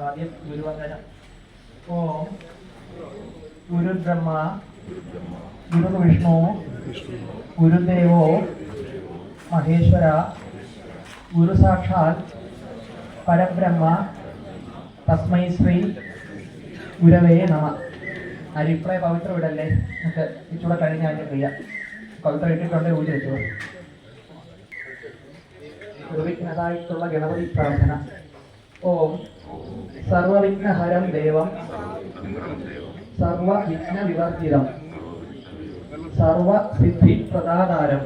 ആദ്യം ഗുരുവന്ദനം. ഓം ഗുരുബ്രഹ്മ ഗുരുവിഷ്ണു ഗുരുദേവോ മഹേശ്വര ഗുരു സാക്ഷാൽ പരബ്രഹ്മ തസ്മൈ ശ്രീ ഗുരവേ നമ. അരിപ്രായ പവിത്രം ഇടല്ലേ, നമുക്ക് ഇച്ചൂടെ കഴിഞ്ഞ് അതിൻ്റെ ക്രിയ പവിത്രം ഇട്ടിട്ടുണ്ടെങ്കിൽ ഊരി വെച്ചോ. നിർവിഘ്നതായിട്ടുള്ള ഗണപതി പ്രാർത്ഥന. ഓം സർവവിഘ്നഹരം ദേവം സർവവിഘ്ന വിവർജിതം സർവസിദ്ധി പ്രദാതാരം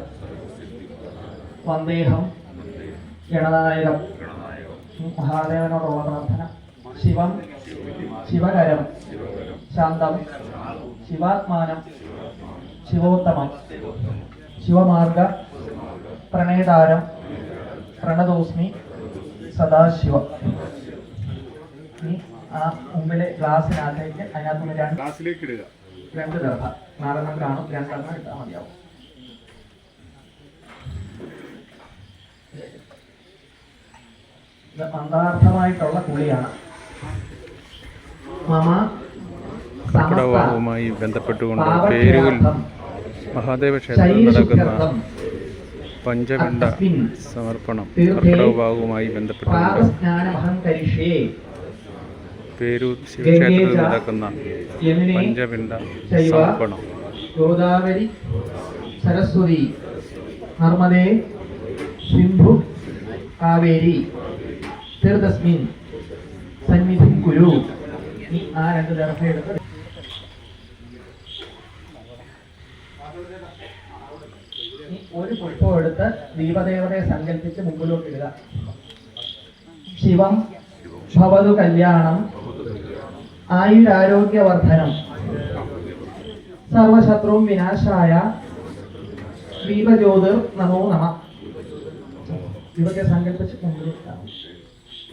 വന്ദേഹം ഗണനായകം. മഹാദേവനോടുള്ള പ്രാർത്ഥന. ശിവം ശിവകരം ശാന്തം ശിവാത്മാനം ശിവോത്തമം ശിവമാർഗ പ്രണേതാരം പ്രണതോസ്മി സദാശിവ. ഇനി ആ മുമ്പിലെ ഗ്ലാസ്സിനകത്തേക്ക് അതിനകത്ത് രണ്ട് ദർഭ നാലെണ്ണം കാണും, രണ്ടെണ്ണം ഇട്ടാൽ മതിയാവും. ഇത് മന്ത്രാർത്ഥമായിട്ടുള്ള കുളിയാണ്. മമ കർക്കിടകവുമായി ബന്ധപ്പെട്ടുകൊണ്ട് പേരൂരിൽ മഹാദേവ ക്ഷേത്രത്തിൽ നടക്കുന്ന പഞ്ചപിണ്ഡ സമർപ്പണം കർക്കിടകവുമായി ബന്ധപ്പെട്ടുകൊണ്ട് പേരൂർ ശിവക്ഷേത്രത്തിൽ നടക്കുന്ന പഞ്ചപിണ്ഡ സമർപ്പണം. ഗോദാവരി സരസ്വതി നർമ്മദേ സിന്ധു കാവേരി തീർത്ഥസ്മിൻ സന്നിധിം കുരു. ഈ ആ രണ്ട് ദർഭ എടുത്ത് ഒരു പുഷ്പം എടുത്ത് ദീപദേവതയെ സങ്കല്പിച്ച് മുമ്പിലോട്ടിടുക. ശിവം ഭവതു കല്യാണം ആയുരാരോഗ്യവർദ്ധനം സർവശത്രും വിനാശായ ദീപജ്യോതിർ നമോ നമ. ദീപത്തെ സങ്കല്പിച്ച് മുമ്പിലോട്ടിടുക.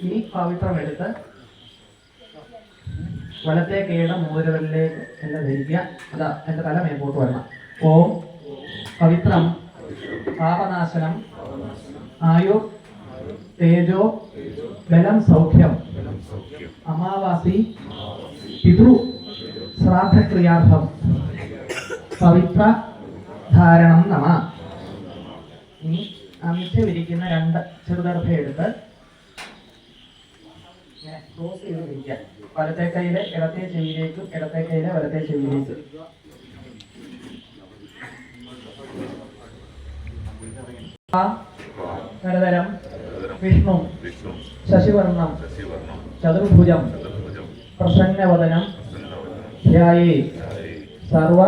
ഇനി പവിത്രമെടുത്ത് വലത്തെ കേട മൂലവരിലേക്ക് എല്ലാം ധരിക്കുക. അതാ എൻ്റെ തല മേപ്പോട്ട് വരണം. ഓം പവിത്രം പാപനാശനം ആയു തേജോ ബലം സൗഖ്യം അമാവാസി പിതൃ ശ്രാദ്ധക്രിയാർത്ഥം പവിത്ര ധാരണം നമ. ഇനി അമിച്ച് വിരിക്കുന്ന രണ്ട് ചെറുദർഭ എടുത്ത് ക്ലോസ് ചെയ്ത് വിരിക്കുക. വലത്തെ കൈയിലെ ഇടത്തെ ചെവിയിലേക്കും ഇടത്തെ കൈയിലെ വലത്തെ ചെവിയിലേക്കും. കരതരം വിഷ്ണു ശശിവർണം ചതുർഭുജം പ്രസന്നവദനം ധ്യായേ സർവ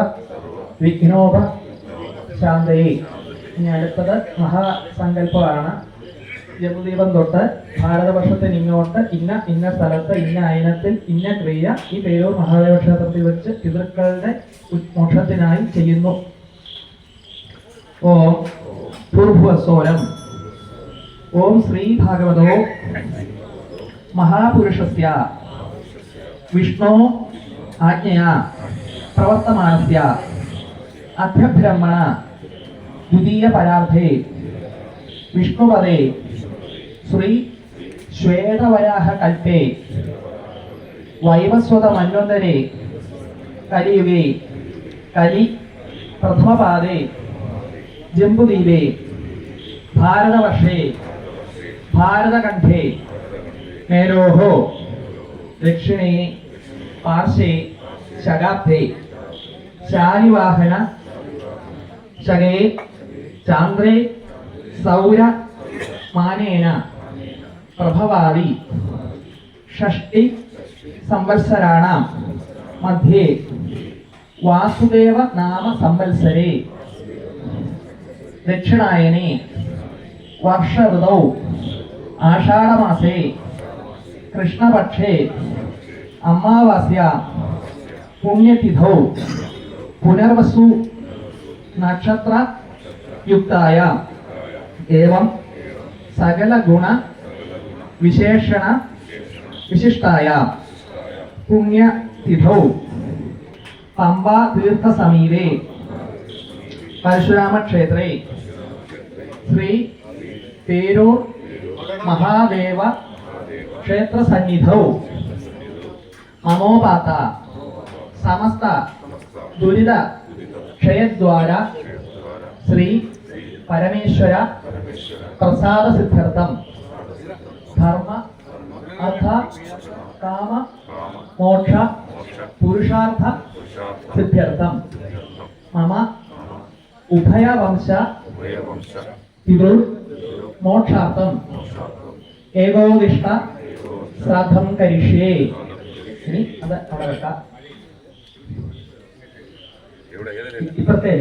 വിഘ്നോപ ശാന്തയെ. ഇനി അടുത്തത് മഹാസങ്കല്പമാണ്. ജപദീപം തൊട്ട് ഭാരതവർഷത്തിന് ഇങ്ങോട്ട് ഇന്ന സ്ഥലത്ത് ഇന്ന അയനത്തിൽ ഇന്ന ക്രിയ ഈ പേരൂർ മഹാദേവ ക്ഷേത്രത്തിൽ വെച്ച് പിതൃക്കളുടെ മോക്ഷത്തിനായി ചെയ്യുന്നു. ഓം പൂർഭുവസ്വരം. ഓം ശ്രീ ഭാഗവതോ മഹാപുരുഷസ്യ വിഷ്ണോ ആജ്ഞയാ പ്രവർത്തമാനസ്യ അധ്യബ്രഹ്മണ ദ്വിതീയ പരാർത്ഥേ വിഷ്ണുപദേ ശ്രീ ശ്വേതവരാഹ കൽപ്പേ വൈവസ്വത മന്വന്തരേ കലിയുഗേ കലി പ്രഥമപാദേ ജംബുദ്വീപേ ഭാരതവർഷേ ഭാരതകണ്ഠേ മേരോഹോ ദക്ഷിണേ പാർശ്വേ ശകാബ്ദേ ശാലിവാഹന ശകേ ചാന്ദ്രേ സൗര മാനേന പ്രഭവാദി ഷഷ്ടി സംവത്സരാണാം മധ്യേ വാസുദേവ നാമ സംവത്സരേ ദക്ഷിണായനെ വർഷ ഋതൗ ആഷാഢമാസേ കൃഷ്ണപക്ഷേ അമാവാസ്യ പുണ്യതിഥൗ പുനർവസു നക്ഷത്ര യുക്തായ ഏവം സകല ഗുണ വിശേഷണ വിശിഷ്ടായ പുണ്യതിഥൗ പമ്പാ തീർത്ഥസമീപേ പരശുരാമക്ഷേത്രേ ശ്രീ പേരൂർ മഹാദേവ ക്ഷേത്രസന്നിധൗ മമോപാത സമസ്ത ദുരിത ക്ഷയദ്വാര ശ്രീ പരമേശ്വര പ്രസാദ സിദ്ധാർത്ഥം ധർമ്മ അർത്ഥ കാമ മോക്ഷ പുരുഷാർത്ഥ സിദ്ധ്യർത്ഥം മമ ഉഭയവംശ പിതൃ മോക്ഷാർത്ഥം ഏകോദിഷ്ട ശ്രാദ്ധം കരിഷ്യേ. ഇനി അത് അവിടെ വെക്കാം. ഇപ്പുറത്തെ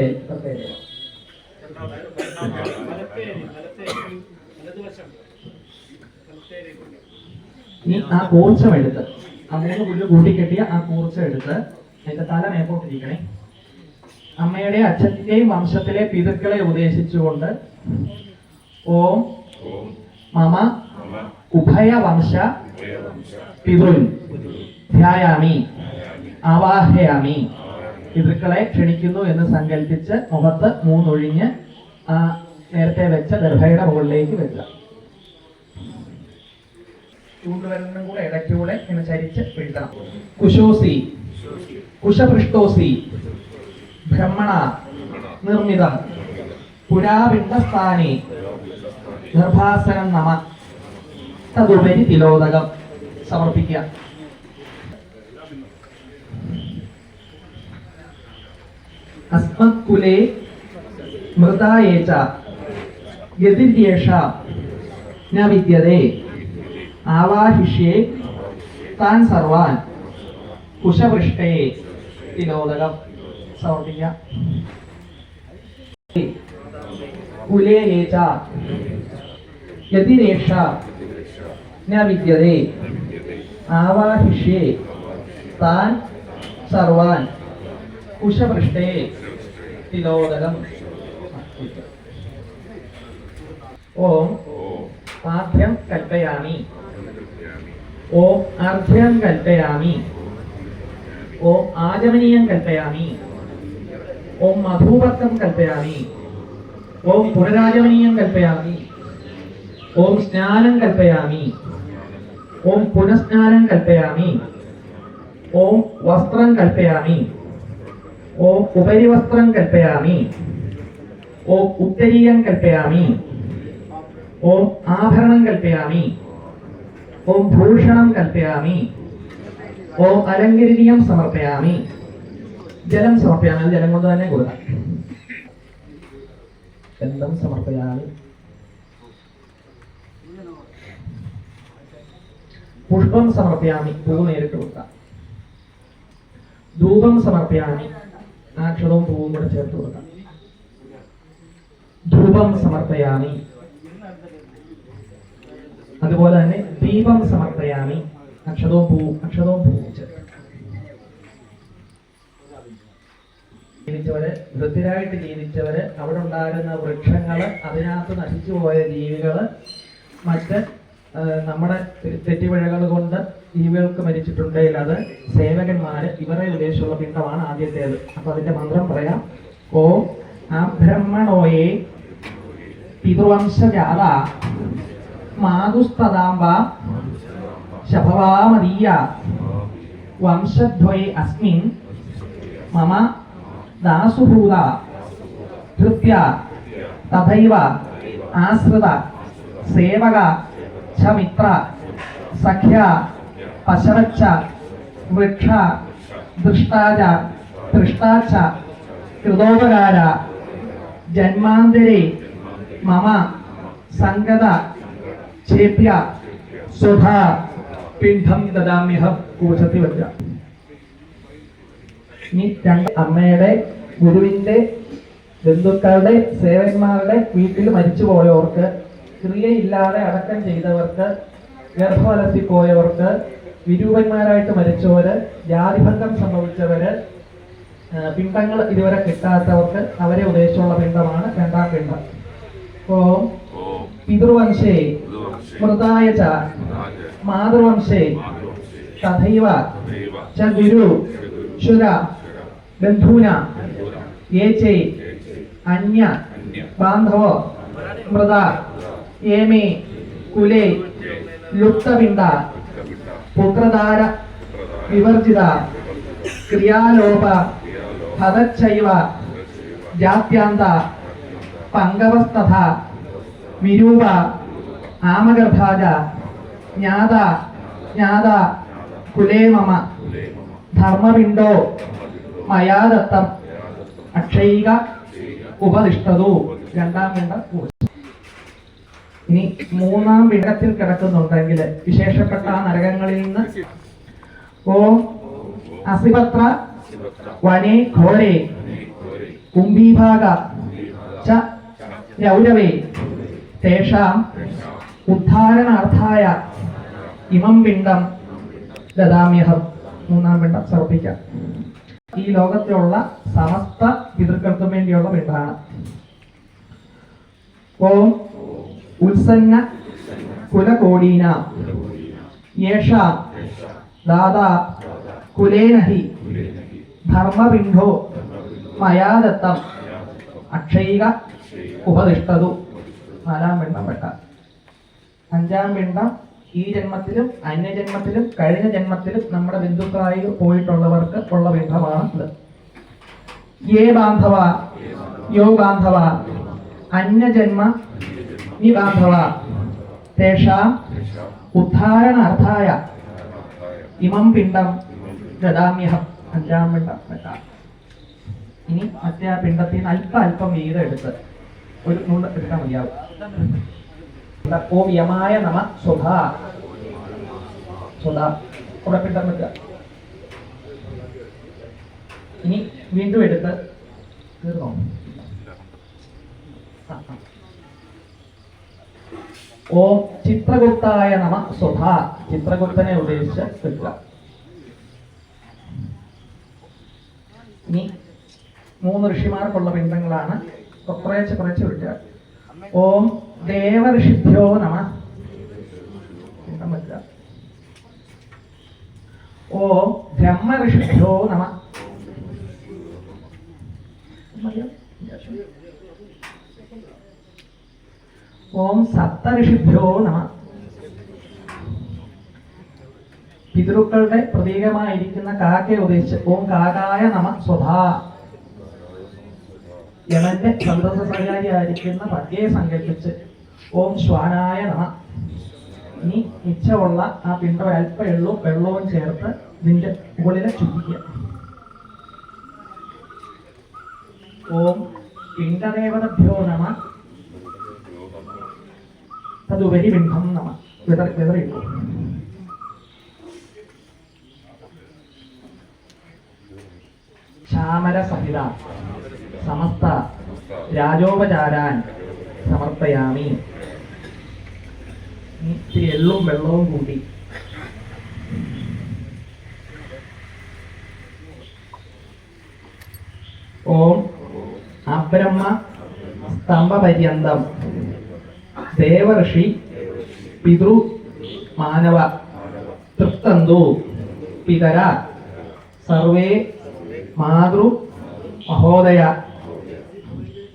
ഇനി ആ കൂർച്ചം എടുത്ത് ആ 3 പുല്ല് കൂട്ടിക്കെട്ടിയ ആ കൂർച്ചം എടുത്ത് അതിന്റെ തല മേപ്പോട്ടിരിക്കണേ. അമ്മയുടെ അച്ഛന്റെയും വംശത്തിലെ പിതൃക്കളെ ഉപദേശിച്ചുകൊണ്ട് ഓം മമ ഉഭയവംശ പിതൃൻ ധ്യായാമി ആവാഹയാമി. പിതൃക്കളെ ക്ഷണിക്കുന്നു എന്ന് സങ്കല്പിച്ച് മുഖത്ത് 3 ഒഴിഞ്ഞ് ആ നേരത്തെ വെച്ച ദർഭയുടെ മുകളിലേക്ക് വെക്കുക. ചൂണ്ടുവരനും കൂടെ ഇടയ്ക്കൂടെ ഇങ്ങനെ ചരിച്ച് വീഴ്ത്തണം. കുശോസി കുശപൃഷ്ടോസി ബ്രഹ്മണ നിർമ്മിതം പുരാപിണ്ഡസ്ഥാനി ഗർഭാസനം നമ. തതുപരി തിലോദകം സമർപ്പിക്കുക. അസ്മത്കുലേ മൃതായേച യതിര്യേഷ ന വിദ്യതേ ആവാഹിഷ്യേ താൻ സർവാൻ കുശപൃഷ്ടേ. തിലോദകം സമർപ്പിക്കുക. കുലേയേച യതിരേഷ ന വിദ്യതേ ആവാഹിഷ്യേ താൻ സർവാൻ കുശപൃഷ്ടേ. തിലോദകം. ഓം പാഠ്യം കൽപ്പയാമി. ഓം അർഘ്യം കൽപ്പയാമി. ഓം ആചമനീയം കൽപ്പയാമി. ഓം മധൂപക്കം കൽപ്പയാമി. ഓം പുനരാചമനീയം കൽപ്പയാമി. ഓം സ്നാനം കൽപ്പയാമി. ഓം പുനഃസ്നാനം കൽപ്പയാമി. ഓം വസ്ത്രം കൽപ്പയാമി. ഓം ഉപരിവസ്ത്രം കൽപ്പയാമി. ഓം ഉത്തരീയം കൽപ്പയാമി. ഓം ആഭരണം കൽപ്പയാമി. ഓം ഭൂഷണം കൽപ്പയാമി. ഓം അലങ്കരിതീയം സമർപ്പയാമി. ജലം സമർപ്പയാമി. അത് ജലം കൊണ്ട് തന്നെ കൊടുക്കാം. ഗന്ധം സമർപ്പയാമി. പുഷ്പം സമർപ്പയാമി. പൂവ് നേരിട്ട് കൊടുക്കാം. ധൂപം സമർപ്പയാമി. അക്ഷതവും പൂവും കൂടെ ചേർത്ത് കൊടുക്കാം. ധൂപം സമർപ്പയാമി. അതുപോലെ തന്നെ ദീപം സമർപ്പയാമി. അക്ഷതവും പൂവും ചേർത്ത്. ജീവിച്ചവര് വൃത്തിരായിട്ട് ജീവിച്ചവര് അവിടെ ഉണ്ടായിരുന്ന വൃക്ഷങ്ങള് അതിനകത്ത് നശിച്ചു പോയ ജീവികള് മറ്റ് നമ്മുടെ തെറ്റുപിഴകൾ കൊണ്ട് ജീവികൾക്ക് മരിച്ചിട്ടുണ്ടെങ്കിൽ അത് സേവകന്മാര് ഇവരെ ഉദ്ദേശിച്ചുള്ള പിണ്ടമാണ് ആദ്യത്തേത്. അപ്പൊ അതിന്റെ മന്ത്രം പറയാം. ഓം അബ്രഹ്മണോയെ പിതൃവംശജാത മാതുസ്തദാംബ ശഭവാമദീയ വംശദ്വയേ അസ്മിൻ മമ ദാസുഭൂത ധൃത്യ തഥൈവ ആശ്രിത സേവക ച മിത്ര സഖ്യ പശവച്ച വൃക്ഷ ദൃഷ്ടാച ദൃഷ്ടാച്ച കൃതോപകാര ജന്മാന്തരേ മമ സംഗത ചേപ്യ സ്വധാ പിണ്ഡം ദദാമ്യഹം. കൂശത്തി വച്ച. ഇനി അമ്മയുടെ ഗുരുവിന്റെ ബന്ധുക്കളുടെ സേവന്മാരുടെ വീട്ടിൽ മരിച്ചുപോയവർക്ക്, ക്രിയയില്ലാതെ അടക്കം ചെയ്തവർക്ക്, ഗർഭവലസിപ്പോയവർക്ക്, വിരൂപന്മാരായിട്ട് മരിച്ചവര്, ജാതിഭംഗം സംഭവിച്ചവര്, പിണ്ഡങ്ങൾ ഇതുവരെ കിട്ടാത്തവർക്ക് അവരെ ഉദ്ദേശിച്ചുള്ള പിണ്ഡമാണ് 2ാം പിണ്ഡം. ഓം പിതൃവംശേ മൃതായ ച മാതൃവംശേ തഥൈവ ച ഗുരു ശുര ബന്ധൂന യേചേ അന്യ ബാന്ധവോ മൃത ഏമേ കുലേ ലുപ്തപിണ്ഡ പുത്രധാര വിവർജിത ക്രിയാലോപ ഹതച്ചൈവ ജാത്യാന്ത പങ്കവസ്തഥ വിരൂപ ആമഗർഭാജ ജ്ഞാത ജ്ഞാത കുലേ മമ ധർമ്മപിണ്ഡോ മയാ ദത്തം അക്ഷയിക ഉപദിഷ്ടതു. രണ്ടാം പിണ്ഡം. ഇനി മൂന്നാം പിണ്ഡത്തിൽ കിടക്കുന്നുണ്ടെങ്കിൽ വിശേഷപ്പെട്ട ആ നരകങ്ങളിൽ നിന്ന് ഓം അസിപത്ര വനേ ഘോരേ കുംഭീഭാഗ ച രൗരവേ തേഷാം ഉദ്ധാരണാർത്ഥായ ഇമം പിണ്ഡം ദദാമ്യഹം. മൂന്നാം പിണ്ഡം സമർപ്പിക്കാം. ഈ ലോകത്തിലുള്ള സമസ്ത പിതൃക്കൾക്കും വേണ്ടിയുള്ള പിണ്ഡമാണ്. ഓം ഉത്സന്ന കുലകോടീന യേഷാ ദാതാ കുലേനഹി ധർമ്മപിണ്ഡോ മയാ ദത്തം അക്ഷയിക ഉപദിഷ്ടതു. നാലാം പിണ്ഡം പെട്ട. അഞ്ചാം പിണ്ഡം ഈ ജന്മത്തിലും അന്യജന്മത്തിലും കഴിഞ്ഞ ജന്മത്തിലും നമ്മുടെ ബന്ധുക്കളായി പോയിട്ടുള്ളവർക്ക് ഉള്ള പിണ്ഡമാണ് ഇത്. യേ ബാന്ധവ യോ ബാന്ധവ അന്യജന്മ നിബാന്ധവ തേഷാം ഉദ്ധാരണാർത്ഥായ ഇമം പിണ്ഡം ദദാമ്യഹം. അഞ്ചാം പിണ്ഡം പെട്ട. ഇനി മറ്റേ ആ പിണ്ഡത്തിൽ നിന്ന് അല്പം വീതം എടുത്ത് ഒരു നൂറ് എടുക്കാൻ മതിയാവും. ഓം യമായ നമ സ്വധാ സ്വധാ അവിടെ പിണ്ഡം വെക്കുക. ഇനി വീണ്ടും എടുത്ത് തീർന്നോ? ഓം ചിത്രഗുപ്തായ നമ സ്വധാ. ചിത്രഗുപ്തനെ ഉദ്ദേശിച്ച് വെക്കുക. ഇനി 3 ഋഷിമാർക്കുള്ള പിണ്ഡങ്ങളാണ്. കുറച്ച് വിട്ടുക. ഓം ദേവഋഷിഭ്യോ നമ. പിണ്ഡം വെക്കുക. ഓം ബ്രഹ്മഋഷിഭ്യോ നമ. ഓം സപ്തഋഷിഭ്യോ നമ. പിതൃക്കളുടെ പ്രതീകമായിരിക്കുന്ന കാക്കയെ ഉദ്ദേശിച്ച് ഓം കാകായ നമ സ്വധാ. യമന്റെ സന്തോഷകാരിയായിരിക്കുന്ന പട്ടിയെ സങ്കല്പിച്ച് ഓം ശ്വാനായ നമ. ഇനി മിച്ചമുള്ള ആ പിണ്ഡം അല്പം വെള്ളവും ചേർത്ത് ഇതിന്റെ മുകളിലെ ചുറ്റിക്കുക. ഓം പിണ്ഡദേവതഭ്യോ നമ തതുപരി പിണ്ഡം നമ. വിതറിയിട്ടു. ചാമര സഹിത സമസ്ത രാജോപചാരാൻ സമർപ്പയാമി. ഇത്തിരി എള്ളും വെള്ളവും കൂട്ടി ഓം അബ്രഹ്മ സ്തംഭപര്യന്തം ദേവർഷി പിതൃ മാനവ തൃപ്തന്തു പിതര സർവേ മാതൃ മഹോദയ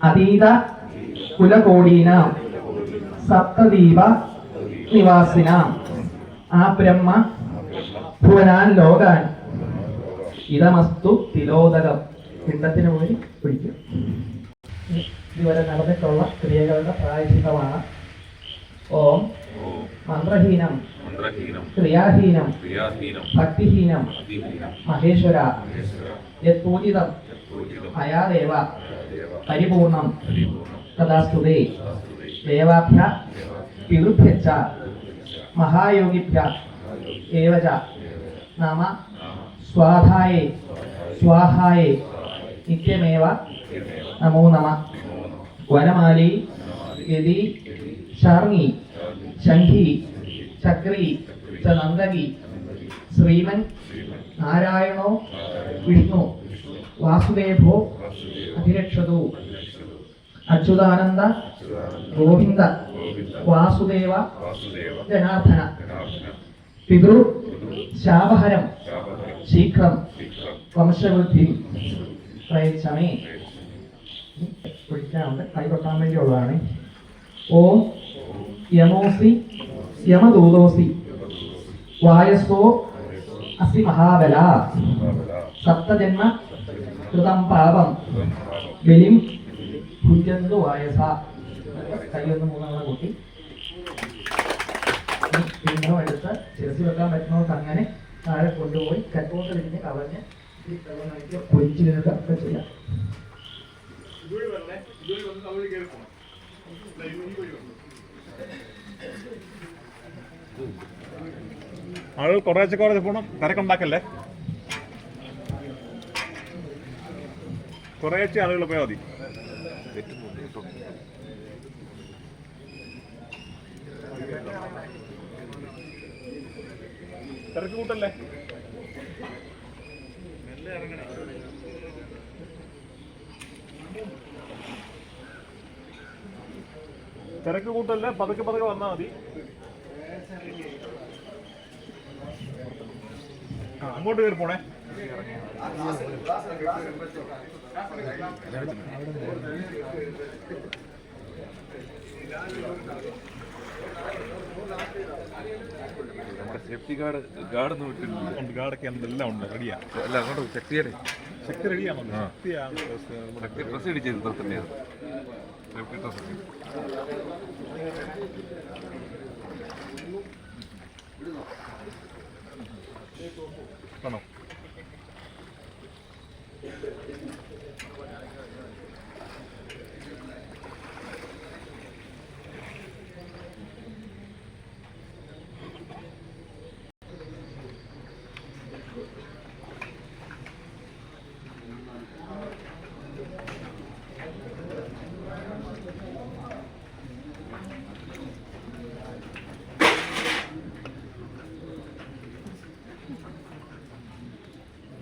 അതീത കുലകോടീനാം സപ്തദീപ നിവാസിനാം ആ ബ്രഹ്മ ഭുവനാൻ ലോകാൻ ഇതമസ്തു തിലോദകം. പിണ്ഡത്തിന് പോയി പിടിക്കും. ഇതുവരെ നടന്നിട്ടുള്ള ക്രിയകളുടെ പ്രായശ്ചിത്തമാണ്. ഓം മന്ത്രഹീനം ക്രിയാഹീനം ഭക്തിഹീനം മഹേശ്വര യത്പൂജിതം മയാദേവ പരിപൂർണം തദാസ്തുതേ. ദേവാഭ്യ പിതൃഭ്യശ്ച മഹായോഗിഭ്യ ഏവച നമ സ്വാധായേ സ്വാഹായേ നിത്യമേവ നമോ നമ. വനമാലി യതി ശാർങ്ങി ശംഖി ചക്രി ച നന്ദകി ശ്രീമൻ നാരായണോ വിഷ്ണു വാസുദേവോ അധിരക്ഷതു. അച്യുതാനന്ദ ഗോവിന്ദ വാസുദേവ ജനാർദ്ദന പിതൃ ശാപഹരം ശീഘ്രം വംശവൃദ്ധി പ്രയച്ഛമേ. പിടിക്കാനുണ്ട്. കൈ കൊട്ടാൻ വേണ്ടിയുള്ളതാണ്. ഓം യമോസി യമദൂതോസി വായസ്സോ അസി മഹാബല സപ്തജന്മ കൃതം പാപം ബലിം ഭുജന്തു വായസ. കൈയൊന്ന് മൂന്നെണ്ണം കൂട്ടി പിണ്ഡം എടുത്ത് ശിരസിൽ വെക്കാൻ പറ്റുന്നവർക്ക് അങ്ങനെ താഴെ കൊണ്ടുപോയി കറ്റോട്ട് തിരിഞ്ഞ് കളഞ്ഞ് പൊരിച്ചു തിന്നുക ഒക്കെ ചെയ്യാം. ആളുകൾ കുറേശ്ശെ പോകണം, തിരക്കുണ്ടാക്കല്ലേ. കുറേശ്ശെ ആളുകൾ പോയാൽ മതി. തിരക്ക് കൂട്ടല്ലേ. തിരക്ക് കൂട്ടല്ലേ, പതുക്കെ പതുക്കെ വന്നാൽ മതി. അങ്ങോട്ട് കയറി പോണേ. സേഫ്റ്റി ഗാർഡൊന്നും ഉണ്ട്, ഗാർഡൊക്കെ എല്ലാം ഉണ്ട്, റെഡിയാ. അല്ല അങ്ങോട്ട് ശക്തിയുടെ ശക്തി റെഡിയാണോ? ശക്തി ഡ്രസ് ഇടിച്ചത് ഇത്ര തന്നെയാണ്. സേഫ്റ്റി ഡ്രസ് ആണോ?